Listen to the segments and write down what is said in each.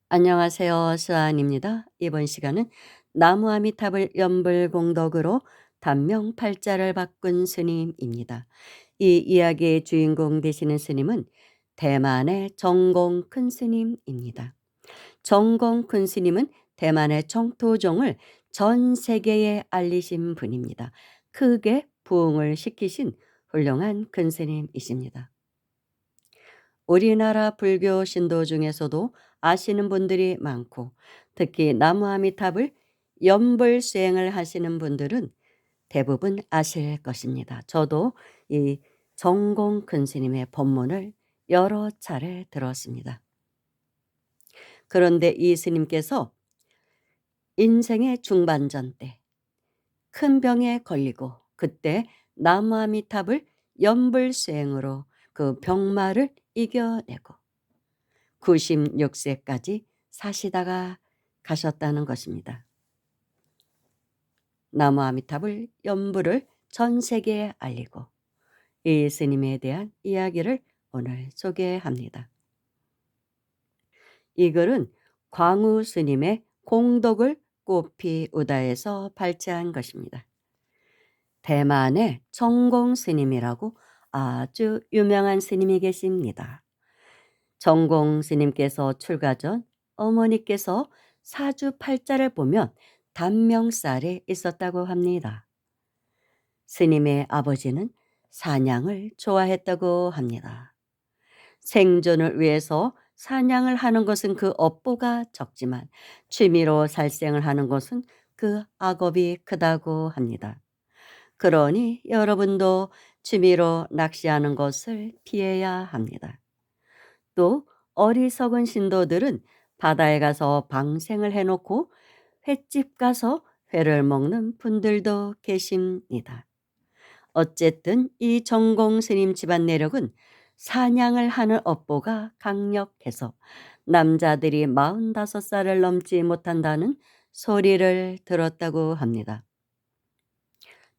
안녕하세요. 수아입니다. 이번 시간은 나무 아미탑을 연불공덕으로 단명팔자를 바꾼 스님입니다. 이 이야기의 주인공 되시는 스님은 대만의 정공 큰 스님입니다. 정공 큰 스님은 대만의 청토종을 전 세계에 알리신 분입니다. 크게 부흥을 시키신 훌륭한 큰 스님이십니다. 우리나라 불교 신도 중에서도 아시는 분들이 많고, 특히 나무아미탑을 연불 수행을 하시는 분들은 대부분 아실 것입니다. 저도 이 정공 큰 스님의 법문을 여러 차례 들었습니다. 그런데 이 스님께서 인생의 중반전 때 큰 병에 걸리고, 그때 나무아미탑을 연불 수행으로 그 병마를 이겨내고 96세까지 사시다가 가셨다는 것입니다. 나무 아미탑을 연부를 전 세계에 알리고 이 스님에 대한 이야기를 오늘 소개합니다. 이 글은 광우 스님의 공덕을 꽃피 우다에서 발췌한 것입니다. 대만의 정공 스님이라고 아주 유명한 스님이 계십니다. 정공 스님께서 출가 전 어머니께서 사주팔자를 보면 단명살이 있었다고 합니다. 스님의 아버지는 사냥을 좋아했다고 합니다. 생존을 위해서 사냥을 하는 것은 그 업보가 적지만 취미로 살생을 하는 것은 그 악업이 크다고 합니다. 그러니 여러분도 취미로 낚시하는 것을 피해야 합니다. 또 어리석은 신도들은 바다에 가서 방생을 해놓고 횟집 가서 회를 먹는 분들도 계십니다. 어쨌든 이 정공 스님 집안 내력은 사냥을 하는 업보가 강력해서 남자들이 45살을 넘지 못한다는 소리를 들었다고 합니다.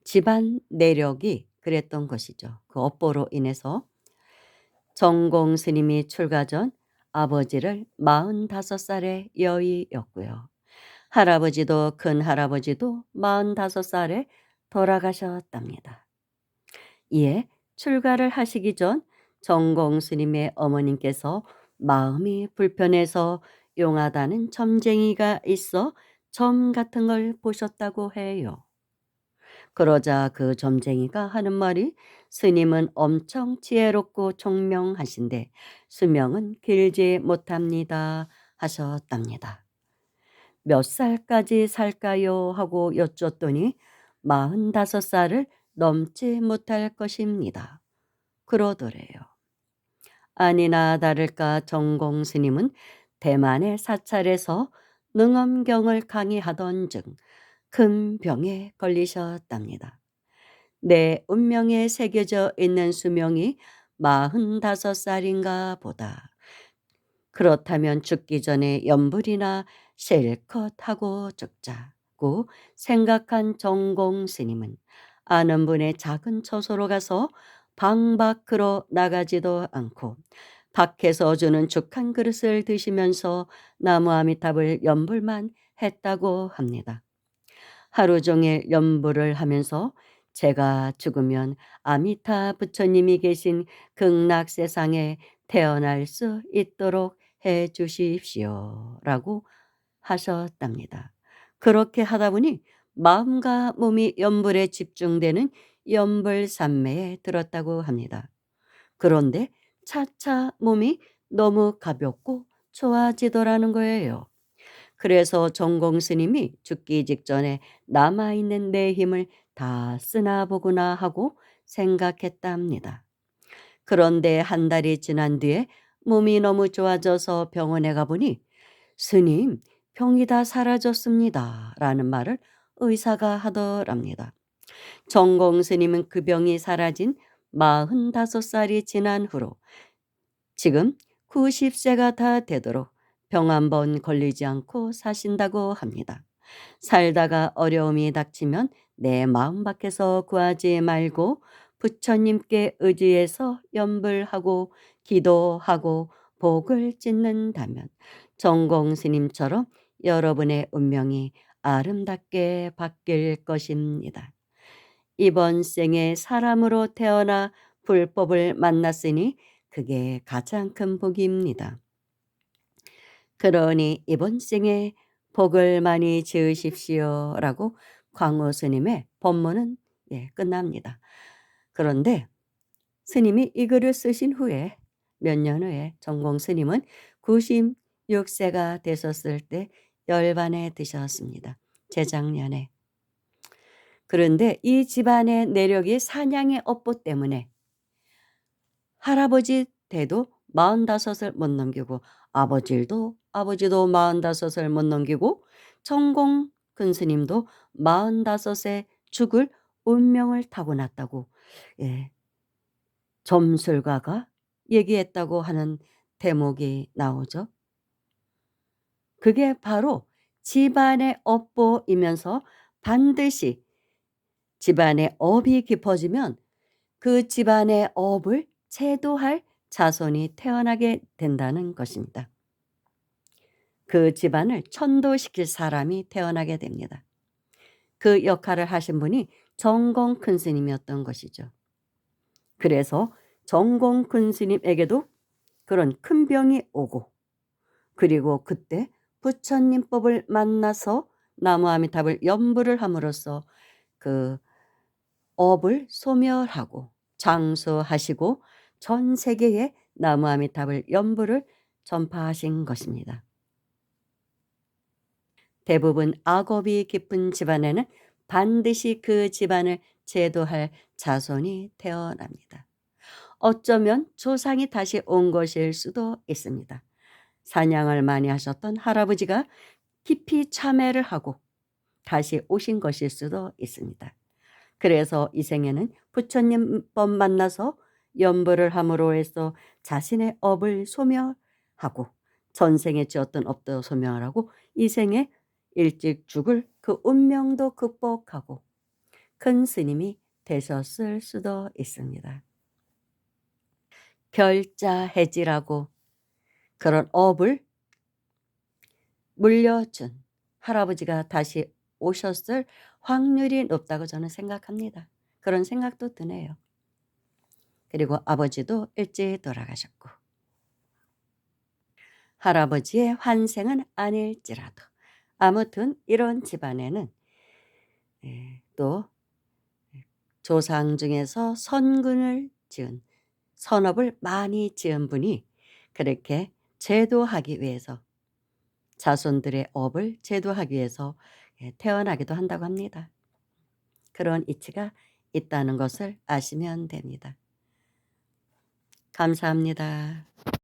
집안 내력이 그랬던 것이죠. 그 업보로 인해서 정공 스님이 출가 전 아버지를 45살의 여의였고요. 할아버지도 큰 할아버지도 45살에 돌아가셨답니다. 이에 출가를 하시기 전 정공 스님의 어머님께서 마음이 불편해서 용하다는 점쟁이가 있어 점 같은 걸 보셨다고 해요. 그러자 그 점쟁이가 하는 말이 스님은 엄청 지혜롭고 총명하신데 수명은 길지 못합니다 하셨답니다. 몇 살까지 살까요 하고 여쭸더니 45살을 넘지 못할 것입니다. 그러더래요. 아니나 다를까 정공 스님은 대만의 사찰에서 능엄경을 강의하던 중 큰 병에 걸리셨답니다. 내 운명에 새겨져 있는 수명이 45살인가 보다. 그렇다면 죽기 전에 연불이나 실컷 하고 죽자고 생각한 정공 스님은 아는 분의 작은 처소로 가서 방 밖으로 나가지도 않고 밖에서 주는 죽 한 그릇을 드시면서 나무 아미탑을 연불만 했다고 합니다. 하루 종일 연불을 하면서 제가 죽으면 아미타 부처님이 계신 극락 세상에 태어날 수 있도록 해 주십시오 라고 하셨답니다. 그렇게 하다 보니 마음과 몸이 연불에 집중되는 연불산매에 들었다고 합니다. 그런데 차차 몸이 너무 가볍고 좋아지더라는 거예요. 그래서 정공 스님이 죽기 직전에 남아있는 내 힘을 다 쓰나 보구나 하고 생각했답니다. 그런데 한 달이 지난 뒤에 몸이 너무 좋아져서 병원에 가보니 스님, 병이 다 사라졌습니다 라는 말을 의사가 하더랍니다. 정공 스님은 그 병이 사라진 45살이 지난 후로 지금 90세가 다 되도록 병 한 번 걸리지 않고 사신다고 합니다. 살다가 어려움이 닥치면 내 마음 밖에서 구하지 말고 부처님께 의지해서 염불하고 기도하고 복을 짓는다면 정공 스님처럼 여러분의 운명이 아름답게 바뀔 것입니다. 이번 생에 사람으로 태어나 불법을 만났으니 그게 가장 큰 복입니다. 그러니 이번 생에 복을 많이 지으십시오라고 광호 스님의 법문은 끝납니다. 그런데 스님이 이 글을 쓰신 후에 몇 년 후에 정공 스님은 96세가 되셨을 때 열반에 드셨습니다. 재작년에. 그런데 이 집안의 내력이 사냥의 업보 때문에 할아버지 때도 45을 못 넘기고 아버지도 45을 못 넘기고 정공 근스님도 45에 죽을 운명을 타고났다고 점술가가 얘기했다고 하는 대목이 나오죠. 그게 바로 집안의 업보이면서 반드시 집안의 업이 깊어지면 그 집안의 업을 제도할 자손이 태어나게 된다는 것입니다. 그 집안을 천도시킬 사람이 태어나게 됩니다. 그 역할을 하신 분이 정공 큰 스님이었던 것이죠. 그래서 정공 큰 스님에게도 그런 큰 병이 오고, 그리고 그때 부처님법을 만나서 나무아미탑을 염불을 함으로써 그 업을 소멸하고 장수하시고 전 세계에 나무아미탑을 염불을 전파하신 것입니다. 대부분 악업이 깊은 집안에는 반드시 그 집안을 제도할 자손이 태어납니다. 어쩌면 조상이 다시 온 것일 수도 있습니다. 사냥을 많이 하셨던 할아버지가 깊이 참회를 하고 다시 오신 것일 수도 있습니다. 그래서 이 생에는 부처님법 만나서 염불을 함으로 해서 자신의 업을 소멸하고 전생에 지었던 업도 소멸하고 이 생에 일찍 죽을 그 운명도 극복하고 큰 스님이 되셨을 수도 있습니다. 결자해지라고 그런 업을 물려준 할아버지가 다시 오셨을 확률이 높다고 저는 생각합니다. 그런 생각도 드네요. 그리고 아버지도 일찍 돌아가셨고 할아버지의 환생은 아닐지라도 아무튼 이런 집안에는 또 조상 중에서 선근을 지은 선업을 많이 지은 분이 그렇게 제도하기 위해서 자손들의 업을 제도하기 위해서 태어나기도 한다고 합니다. 그런 이치가 있다는 것을 아시면 됩니다. 감사합니다.